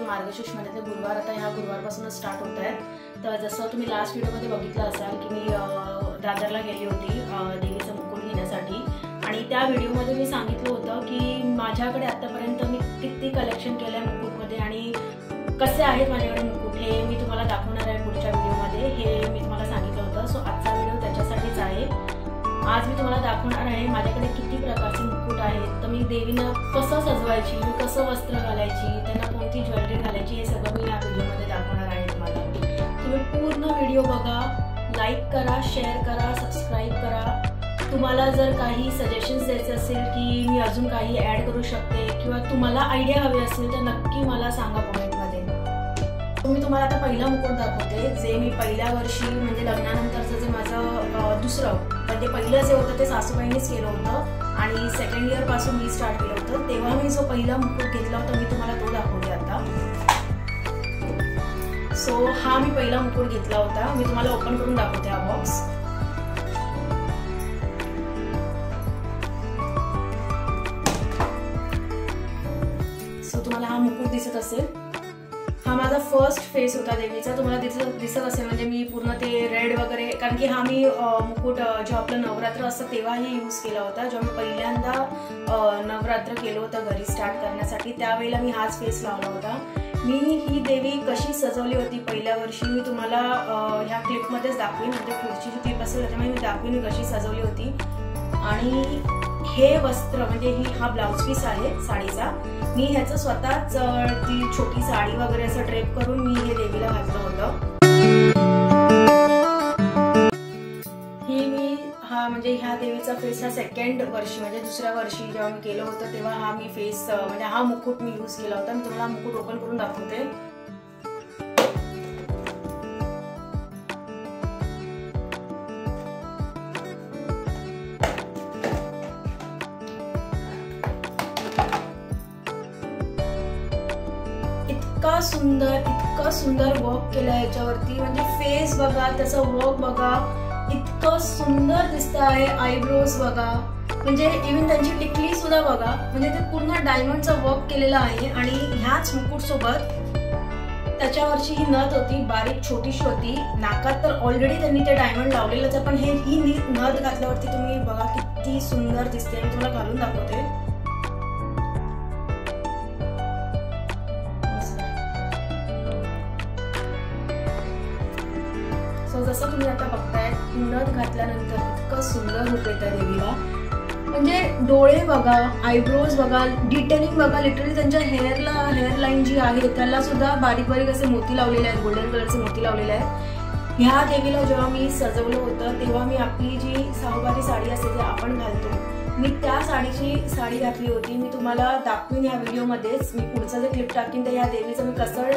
वर्षातून मार्गशीर्ष महिन्यातले गुरुवार आता ह्या गुरुवारपासूनच स्टार्ट होत आहेत। तर जसं तुम्ही लास्ट व्हिडिओमध्ये बघितलं असाल की मी दादरला गेली होती देवीचं मुकुट घेण्यासाठी आणि त्या व्हिडिओमध्ये मी सांगितलं होतं की माझ्याकडे आतापर्यंत मी किती कलेक्शन केलं आहे मुकुटमध्ये आणि कसे आहेत माझ्याकडे मुकुट हे मी तुम्हाला दाखवणार आहे पुढच्या व्हिडिओमध्ये, हे मी तुम्हाला सांगितलं होतं। सो आजचा व्हिडिओ त्याच्यासाठीच आहे। आज मी तुम्हाला दाखवणार आहे माझ्याकडे किती प्रकारचे मुकुट आहेत, तर मी देवींना कसं सजवायची, मी कसं वस्त्र घालायची, त्यांना कोणती ज्वेलरी घालायची, हे सगळं मी या व्हिडिओमध्ये दाखवणार आहे तुम्हाला। तुम्ही पूर्ण व्हिडिओ बघा, लाईक करा, शेअर करा, सबस्क्राईब करा। तुम्हाला जर काही सजेशन्स द्यायचे असेल की मी अजून काही ॲड करू शकते किंवा तुम्हाला आयडिया हवी असेल तर नक्की मला सांगा कमेंटमध्ये। मी तुम्हाला आता पहिला मुकुट दाखवते जे मी पहिल्या वर्षी म्हणजे लग्नानंतरचं जे माझं दुसरं पण ते पहिलं जे होतं ते सासूबाईंनीच केलं होतं आणि सेकंड इयर पासून मी स्टार्ट केलं होतं, तेव्हा मी जो पहिला मुकुट घेतला होता मी तुम्हाला तो दाखवते आता। सो हा मी पहिला मुकुट घेतला होता, मी तुम्हाला ओपन करून दाखवते हा बॉक्स। सो तुम्हाला हा मुकुट दिसत असेल, हा माझा फर्स्ट फेस होता देवीचा, तुम्हाला दिसत असेल म्हणजे मी पूर्ण ते रेड वगैरे, कारण की हा मी मुकुट जेव्हा आपलं नवरात्र असतं तेव्हाही यूज केला होता। जेव्हा मी पहिल्यांदा नवरात्र केलं होतं घरी स्टार्ट करण्यासाठी त्यावेळेला मी हाच फेस लावला होता। मी ही देवी कशी सजवली होती पहिल्या वर्षी मी तुम्हाला ह्या क्लिपमध्येच दाखवीन, म्हणजे पुढची जी क्लिप असेल त्याच्यामध्ये मी दाखवीन मी कशी सजवली होती। आणि हे वस्त्र म्हणजे हा ब्लाउज पीस आहे साडीचा, मी ह्याचं स्वतःच ती छोटी साडी वगैरे असं ड्रेप करून मी हे देवीला घातलं होतं। हा म्हणजे ह्या देवीचा फेस हा सेकंड वर्षी म्हणजे दुसऱ्या वर्षी जेव्हा मी केलं होतं तेव्हा हा मी फेस म्हणजे हा मुकुट मी यूज केला होता। मी तुम्हाला मुकुट ओपन करून दाखवते। इतका सुंदर वर्क केलं आहे याच्यावरती, म्हणजे फेस बघा, त्याचं वर्क बघा, इतकं सुंदर दिसत आहे। आयब्रोज बघा, म्हणजे इव्हन त्यांची टिकली सुद्धा बघा, म्हणजे ते पूर्ण डायमंडचं वर्क केलेलं आहे। आणि ह्याच मुकुट सोबत त्याच्यावरची ही नथ होती, बारीक छोटीशी होती, नाकात तर ऑलरेडी त्यांनी ते डायमंड लावलेलंच आहे, पण ही नथ घातल्यावरती तुम्ही बघा किती सुंदर दिसते। मी तुम्हाला घालून दाखवते। जसं तुम्ही आता बघताय नथ घातल्यानंतर इतकं सुंदर रूप येतं देवीला, म्हणजे डोळे बघा, आयब्रोज बघा, डिटेलिंग बघा, लिटरली त्यांच्या हेअरलाईन जी आहे त्याला सुद्धा बारीक बारीक असे मोती लावलेले आहेत, गोल्डन कलरचे मोती लावलेले आहेत। ह्या देवीला जेव्हा मी सजवलं होतं तेव्हा मी आपली जी सहावारी साडी असते जे आपण घालतो मी त्या साडी घातली होती। मी तुम्हाला दाखवीन या व्हिडिओमध्येच, मी पुढचं जे क्लिप टाकीन तर या देवीचं मी कसं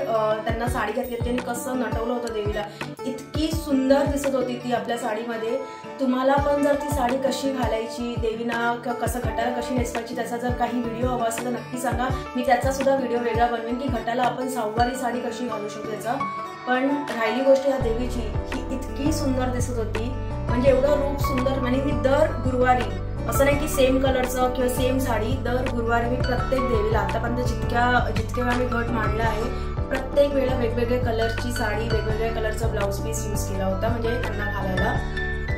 त्यांना साडी घातली होती आणि कसं नटवलं होतं देवीला, इतकी सुंदर दिसत होती ती आपल्या साडीमध्ये। तुम्हाला पण जर ती साडी कशी घालायची, देवीना कसं घटाला कशी नेसवायची त्याचा जर काही व्हिडिओ हवा असेल तर नक्की सांगा, मी त्याचा सुद्धा व्हिडिओ वेगळा बनवेन की घटाला आपण सहावारी साडी कशी घालू शकतो त्याचा। पण राहिली गोष्ट या देवीची, ही इतकी सुंदर दिसत होती, म्हणजे एवढं रूप सुंदर। आणि मी दर गुरुवारी असं नाही की सेम कलरचं किंवा सेम साडी, दर गुरुवारी मी प्रत्येक देवीला आतापर्यंत जितके वेळा मी घट मांडला आहे प्रत्येक वेळेला वेगवेगळ्या कलरची साडी, वेगवेगळ्या कलरचा ब्लाउज पीस यूज केला होता म्हणजे त्यांना घालायला।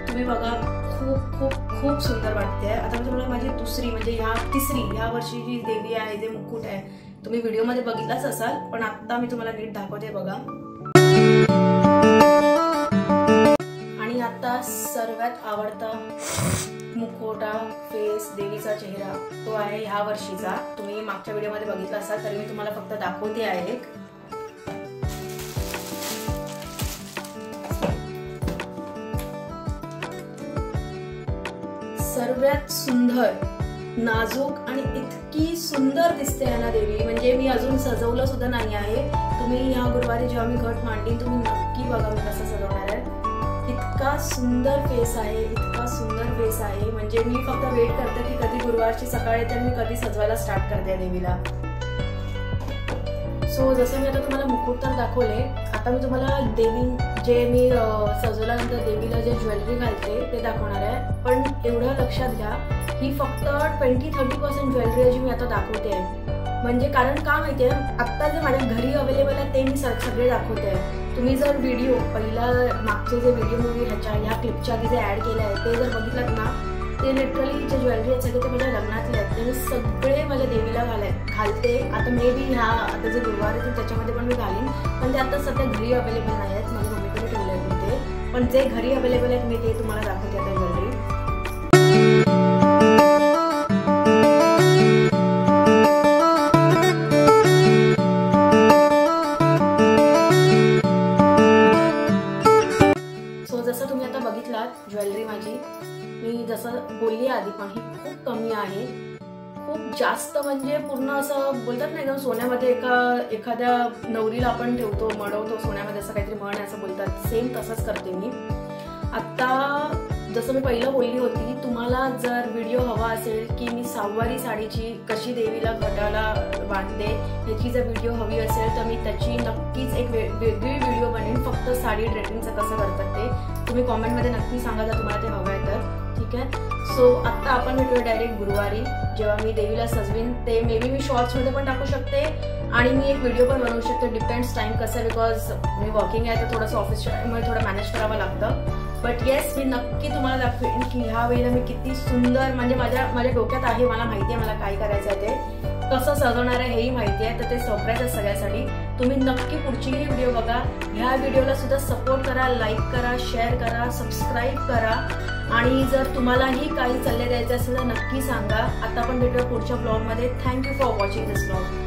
तुम्ही बघा खूप खूप खूप सुंदर वाटते। आता मी तुम्हाला माझी दुसरी म्हणजे ह्या वर्षी जी देवी आहे जे मुकुट आहे तुम्ही व्हिडिओमध्ये बघितलाच असाल, पण आता मी तुम्हाला नीट दाखवते बघा। आणि आता सर्वात आवडता मुखवटा फेस देवीचा चेहरा तो आहे ह्या वर्षीचा, तुम्ही मागच्या व्हिडिओमध्ये बघितला असाल तरी मी तुम्हाला फक्त दाखवते आहे एक। सर्वात सुंदर, नाजूक आणि इतकी सुंदर दिसते ना देवी, म्हणजे मी अजून सजवलं सुद्धा नाही आहे। तुम्ही या गुरुवारी जेव्हा मी घट मांडीन तुम्ही नक्की बघा मी कसं सजवणार आहे। इतका सुंदर फेस आहे, इतका सुंदर फेस आहे, म्हणजे मी फक्त वेट करते की कधी गुरुवारची सकाळ येते मी कधी सजवायला स्टार्ट करते देवीला। सो जसं मी आता तुम्हाला मुकुट तर दाखवले, आता मी तुम्हाला देवी जे मी सजवल्यानंतर देवीला जे ज्वेलरी घालते ते दाखवणार आहे। पण एवढं लक्षात घ्या ही फक्त 20-30% ज्वेलरी जी मी आता दाखवते आहे, म्हणजे कारण का माहितीये, आत्ता जे माझ्या घरी अवेलेबल आहे ते मी सगळे दाखवते आहे. तुम्ही जर व्हिडिओ पहिला मागचे जे व्हिडिओ मी ह्या क्लिपच्या आधी जे ॲड केले आहे ते जर बघितलात ना, ते लिटरली जे ज्वेलरी आहेत सगळे ते माझ्या लग्नातले आहेत. ते मी सगळे माझ्या देवीला घालते. आता मे बी आता जे गुरुवार येतील त्याच्यामध्ये पण मी घालीन, पण ते आता सध्या घरी अवेलेबल नाही आहेत. माझ्या मम्मीकडे ठेवले आहेत मी ते, पण जे घरी अवेलेबल आहेत मी ते तुम्हाला दाखवते आता ज्वेलरी. जसं तुम्ही आता बघितलात ज्वेलरी माझी, मी जसं बोलली आधी पण ही खूप कमी आहे, खूप जास्त म्हणजे पूर्ण असं बोलतात ना एकदम सोन्यामध्ये एखाद्या नवरीला आपण ठेवतो मडवतो सोन्यामध्ये असं काहीतरी म्हण असं बोलतात, सेम तसंच करते मी. आता जसं मी पहिलं बोलली होती, तुम्हाला जर व्हिडिओ हवा असेल की मी सहावारी साडीची कशी देवीला घटाला बांधते याची जर व्हिडिओ हवी असेल तर मी त्याची नक्कीच एक वेगळी व्हिडिओ बनवेन, फक्त साडी ड्रेपिंगचं कसं करतात ते तुम्ही कॉमेंटमध्ये नक्की सांगा जर तुम्हाला ते हवं आहे तर. ठीक आहे. सो आत्ता आपण भेटूया डायरेक्ट गुरुवारी जेव्हा मी देवीला सजवीन. ते मे बी मी शॉर्ट्समध्ये पण टाकू शकते आणि मी एक व्हिडिओ पण बनवू शकते, डिपेंड्स टाइम कसं आहे, बिकॉज मी वर्किंग आहे तर थोडंसं ऑफिसच्या टाईममध्ये थोडं मॅनेज करावं लागतं. बट येस, मी नक्की तुम्हाला दाखवेन की ह्या वेळेला मी किती सुंदर, म्हणजे माझ्या डोक्यात आहे, मला माहिती आहे मला काय करायचं आहे ते कसं सजवणार आहे हेही माहिती आहे, तर ते सरप्राईज आहे सगळ्यासाठी. तुम्ही नक्की पुढचीही व्हिडिओ बघा. ह्या व्हिडिओला सुद्धा सपोर्ट करा, लाईक करा, शेअर करा, सबस्क्राईब करा आणि जर तुम्हालाही काही सल्ले द्यायचे असेल तर नक्की सांगा. आता आपण भेटूया पुढच्या ब्लॉगमध्ये. Thank you for watching this blog.